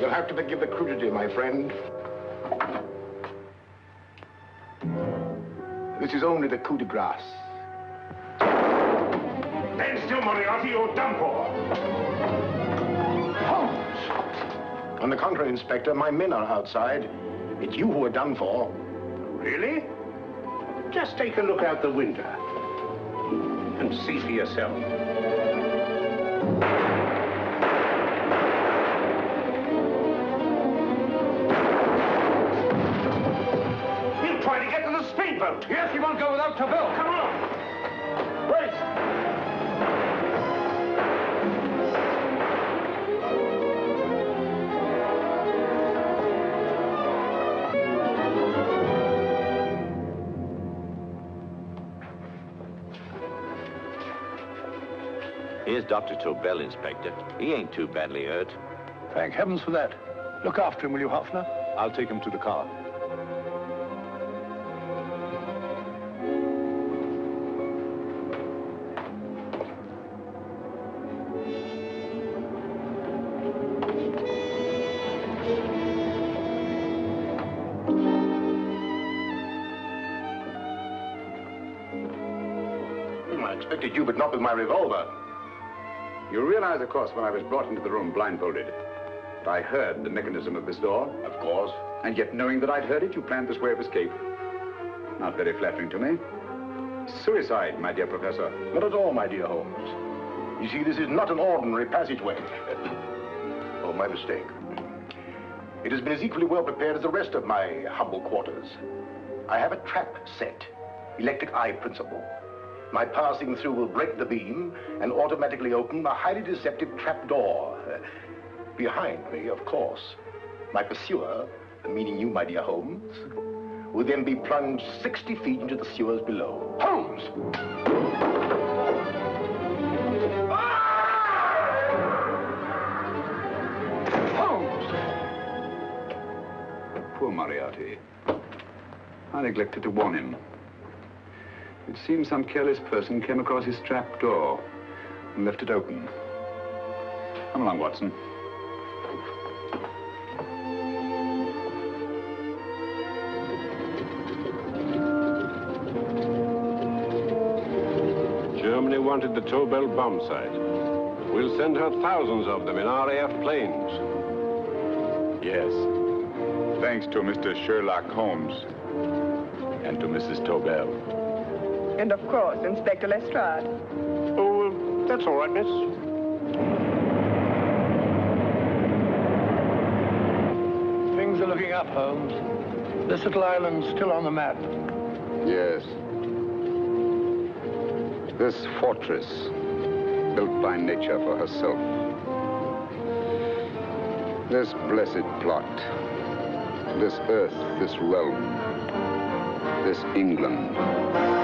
You'll have to forgive the crudity, my friend. This is only the coup de grace. Stand still, Moriarty, you're done for. Holmes! On the contrary, Inspector, my men are outside. It's you who are done for. Really? Just take a look out the window and see for yourself. He'll try to get to the speedboat. Yes, he won't go without Tobel. Come on. Wait. Here's Dr. Tobel, Inspector. He ain't too badly hurt. Thank heavens for that. Look after him, will you, Hoffner? I'll take him to the car. I expected you, but not with my revolver. You realize, of course, when I was brought into the room blindfolded, that I heard the mechanism of this door? Of course. And yet, knowing that I'd heard it, you planned this way of escape. Not very flattering to me. Suicide, my dear Professor. Not at all, my dear Holmes. You see, this is not an ordinary passageway. Oh, my mistake. It has been as equally well prepared as the rest of my humble quarters. I have a trap set, electric eye principle. My passing through will break the beam and automatically open a highly deceptive trap door. Behind me, of course, my pursuer, meaning you, my dear Holmes, will then be plunged 60 feet into the sewers below. Holmes! Holmes! Poor Moriarty. I neglected to warn him. It seems some careless person came across his trap door and left it open. Come along, Watson. Germany wanted the Tobel bomb site. We'll send her thousands of them in RAF planes. Yes. Thanks to Mr. Sherlock Holmes and to Mrs. Tobel. And of course, Inspector Lestrade. Oh, that's all right, miss. Things are looking up, Holmes. This little island's still on the map. Yes. This fortress, built by nature for herself. This blessed plot. This earth, this realm. This England.